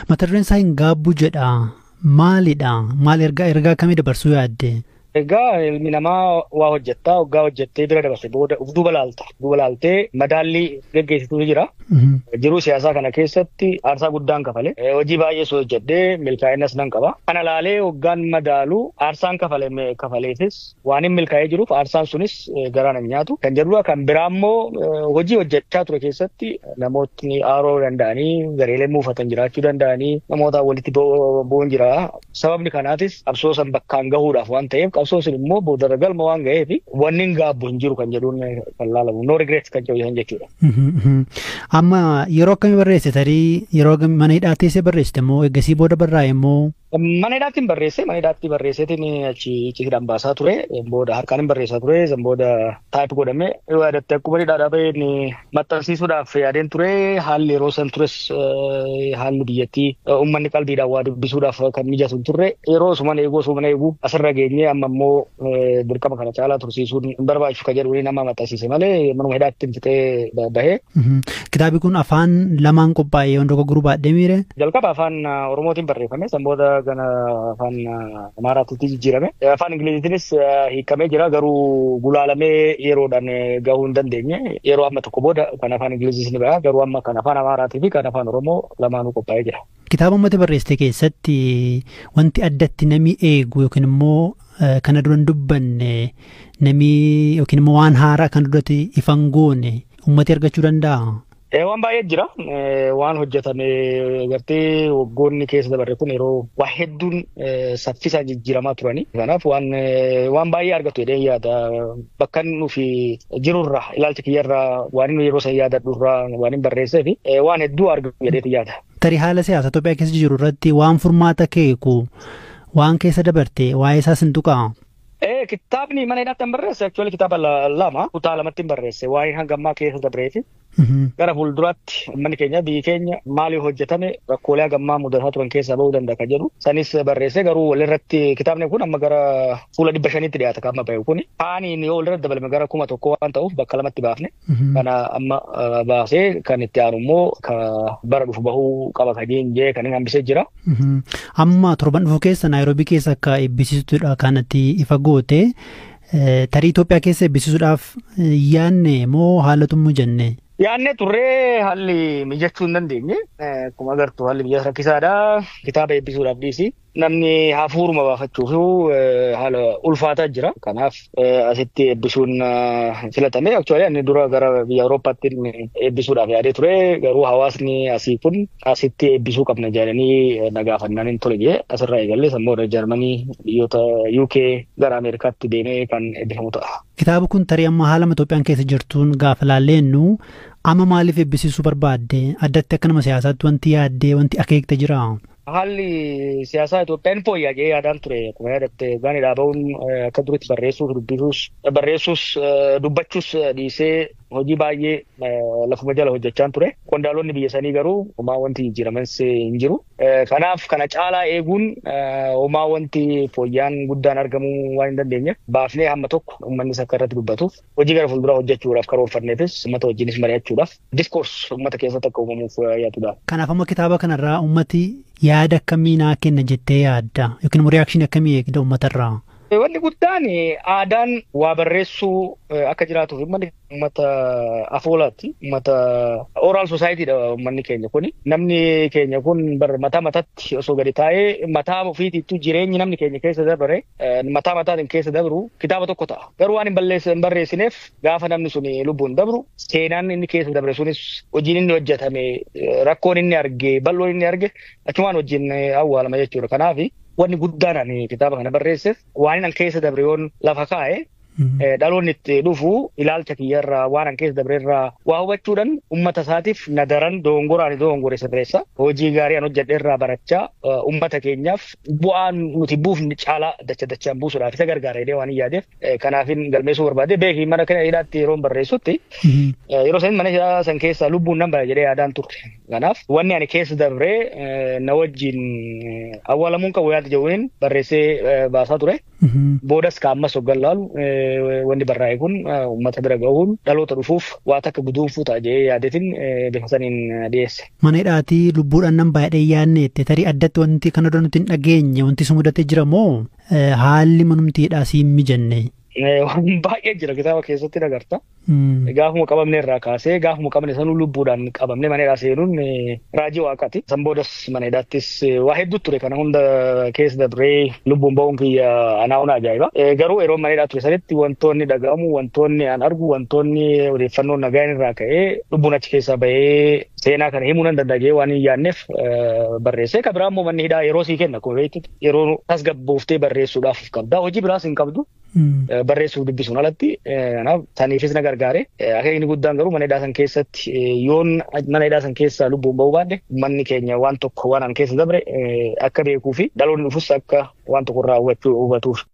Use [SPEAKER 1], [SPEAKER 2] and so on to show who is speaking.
[SPEAKER 1] Mata dureen isaa hin gaabbu jedha. Maalidha? Maal ergaa kamii dabarsuu yaadde?
[SPEAKER 2] Egaa ilmi namaa waa hojjettaa waggaa hojjettee bira dabarse booda duuba laaltee madaallii geggeessitu jira. Jiruu siyaasaa kana keessatti aarsaa guddaan kafale. Hojii baay'ee hojjedhee milkaa'innas nan qaba. Kana laalee waggaan madaalu aarsaan kafaleefis waan hin milkaa'ee jiruuf aarsaan sunis garaan hin nyaatu. Kan jedhudha kan biraa immoo hojii hojjechaa ture keessatti namootni aaroo danda'anii gareelee muufatan jiraachuu danda'anii namoota walitti bu'uun jira. Sababni kanaatis qabsoo san bakkaan gahuudhaaf waan ta'eef qabsoo sun immoo boodarra galma waan ga'eef wanni hin gaabbu hin jiru kan jedhuun kan laalamu. No regrets kan jedhu jechuudha.
[SPEAKER 1] Amma yeroo akkamii barreesse tarii yeroo mana hidhaa teessee barreessite moo eegasii booda barraa'e moo?
[SPEAKER 2] Mana hidhaatti barreesseetiin achiidhaan baasaa ture. Booda harkaan hin barreessaa ture. San booda taayip godhame. Yaadatte akkuma hidhaadhaa baheen maxxansiisuudhaaf yaadeen ture. Haalli yeroo san tures haalli biyyattii uummanni qalbiidhaan waa dubbisuudhaaf kan mijatu hin turre. Yeroo suman eeguu asirra geenyee amma immoo dirqama kana caalaa tursiisuun hin barbaachisu kan jedhu nama maxxansiise malee manuma hidhaatti hin fixee bahee.
[SPEAKER 1] Kitaabni kun afaan lamaan qophaa'ee waan dogoggoruu baadhee miire?
[SPEAKER 2] Jalqaba afaan Oromootiin barreeffame. San booda gana afaan Amaaraatti jijjiirame. Afaan Ingiliziitiinis hiikamee jira garuu gulaalamee yeroodhaan gahuu hin dandeenye. Yeroo amma tokko booda kan afaan Ingiliziis ni baha garuu amma kan afaan Amaaraatii fi kan afaan Oromoo lamaanuu qophaa'ee jira.
[SPEAKER 1] Kitaaba uummata barreessite keessatti wanti addatti namni eegu yookiin immoo kana dura hin dubbanne namni yookiin immoo waan haaraa kan duratti ifan goone uummati argachuu danda'a?
[SPEAKER 2] Waan baay'ee jira. Waan hojjetame gartee waggoonni keessa dabarre kun yeroo waa hedduun saffisaan jijjiiramaa turani. Kanaaf waan baay'ee argatu jedhee yaada. Bakka nufi jirurra ilaalcha kiyyarraa waan inni yeroo san yaadadhurraa waan hin barreessee fi waan hedduu argatu jedhee yaada.
[SPEAKER 1] Tarii haala siyaasa Itoophiyaa keessa jiru irratti waan furmaata keeku waan keessa dabarte waa'ee isaa sin tuqaa?
[SPEAKER 2] Kitaabni mana hidhaatti hin barreesse actually kitaaba lama kutaa lamatti hin barreesse waa'ee hangammaa keessa dabreeti. Gara fuulduraatti uummanni keenya biyyi keenya maaliif hojjetame rakkoolee hagammaa mudataa turan keessaa bahuu danda'a kan jedhu sanis barreesse garuu walirratti kitaabni kun amma gara fuula 500tti dhiyaata kan amma bahu kuni. Aaniin yoo walirratti dabalame gara 1,000 waan ta'uuf bakka lamatti baafne. Kana amma baasee kan itti aanu immoo bara dhufu bahuu qaba kan jee kan hin hambisee jira.
[SPEAKER 1] Amma torban dhufu keessa Naayiroobii keessa akka eebbisiistudha kanatti ifa goote tarii Itoophiyaa keessa eebbisiisuudhaaf yaanne moo haalatummoo jenne?
[SPEAKER 2] Yaanne turree haalli mijachuu hin dandeenye. Akkuma agartu haalli biyya rakkisaadha. Kitaaba eebbisuudhaaf dhiisi. Namni hafuuruma baafachuuf haala ulfaataa jira. Kanaaf asitti eebbisuun filatame. Actually inni dura gara biyya Awurooppaatti eebbisuudhaaf yaadee ture. Garuu hawaasni asii kun asitti eebbisuu qabna jedhanii na gaafannaan hin tole jee asirraa eegalee sammuu Jarmanii biyyoota UK gara Ameerikaatti deemee kan eebbifamu ta'a.
[SPEAKER 1] Kitaaba kun tarii amma haala Itoophiyaan keessa jirtuun gaafa laallennu amma maaliif eebbisiisuu barbaadde? Addatti akka nama siyaasaatti wanti yaaddee wanti akeekte jira?
[SPEAKER 2] Haalli siyaasaa Itoophiyaan fooyya'aa jedhee yaadaan ture. Akkuma yaadatte gaaniidhaa bahuun akka duritti barreessuus dubbachuus dhiisee hojii baay'ee lafuma jala hojjechaa ture. Qondaalonni biyya sanii garuu homaa wanti jijjiiramas hin jiru. Kanaaf kana caalaa eeguun homaa wanti fooyyaan guddaan argamuu waan hin dandeenye baafnee hamma tokko uummannis akka irratti dubbatuuf hojii gara fuulduraa hojjechuudhaaf karoorfanneefis uummata wajjinis mari'achuudhaaf diskoors uummata keessatti akka uumamuuf yaadudha.
[SPEAKER 1] Kanaaf amma kitaaba kanarraa uummati yaada akkamii naa kenna jettee yaadda yookiin immoo riyaakshinii akkamii eegda uummatarraa?
[SPEAKER 2] Wanni guddaan aadaan waa barreessuu akka jiraatuuf uummata afoolaatti uummata oral societyidha uummanni keenya kuni. Namni keenya kun mataa mataatti osoo gadi taa'ee mataa ofiitiittu jireenyi namni keenya keessa dabare mataa mataatiin keessa dabru kitaaba tokko ta'a. Garuu waan hin barreessineef gaafa namni sun lubbuun dabru seenaan inni keessa dabre sunis hojiin inni hojjetame rakkoon inni arge bal'oon inni arge achumaan wajjin awwaalama jechuudha. Kanaafi wanni guddaan ani kitaaba kana barreesseef waan an keessa dabre yoon lafa kaa'e dhaloonni itti dhufu ilaalcha kiyyarraa waan an keessa dabreerraa waa hubachuudhaan uummata isaatiif nadaran dogongore sirreessa hojii gaarii an hojjedheerraa barachaa uummata keenyaaf bu'aan nuti buufni caalaa dachaan buusuudhaaf isa gargaara jedhee waan yaadeef kanaafin galmeessuu barbaade beekii mana kana hidhaatti yeroon barreessutti yeroo san mana hidhaa san keessa lubbuun nan bara jedhee yaadaan turre. Kanaaf wanni ani keessa dabree na wajjin awwaalamuun qabu yaada jedhuun barreessee baasaa ture. Boodas kaammas hoggan laalu wanni barraa'e kun uummata bira gahuun dhaloota dhufuuf waa takka guduunfuu ta'a jedhee yaadetiin bifa saniin dhiyeesse.
[SPEAKER 1] Mana hidhaatii lubbuudhaan nan baay'ee yaadneette tarii addatti wanti kana dura nuti hin dhageenye wanti si mudatee jira moo haalli manumti hidhaa si hin mijanne?
[SPEAKER 2] Waan baay'ee jira kitaaba keessatti agarta. Gaafuma qabamne irraa kaasee gaafuma qabne sanuu lubbuudhaan qabamne mana hidhaa seenuun raajii waaqaati. San boodas mana hidhaattis waa hedduu ture kana hunda keessa dabree lubbuun ba'uun kiyya anaa ona ajaa'iba. Garuu yeroo mana hidhaa ture sanitti wantoonni dhaga'amu, wantoonni an argu, wantoonni odeeffannoon nagaan irraa ka'ee lubbuun achi keessaa bahee seenaa kana himuu nan danda'ee waan hin yaadneef barreessee. Kan biraa immoo manni hidhaa yeroo sii kenna kun yeroo tasgabbooftee barreessuudhaaf qabda. Hojii biraas hin qabdu. Barreessuuf dubbisuun alatti kanaaf saniifis na gargaare. Akeekni guddaan garuu mana hidhaa san keessatti yoon mana hidhaa san keessaa lubbuun ba'uu baadde manni keenya waan tokko waan an keessa dabre akka beekuu fi dhaloonni dhufus akka waan tokko irraa hubatuuf.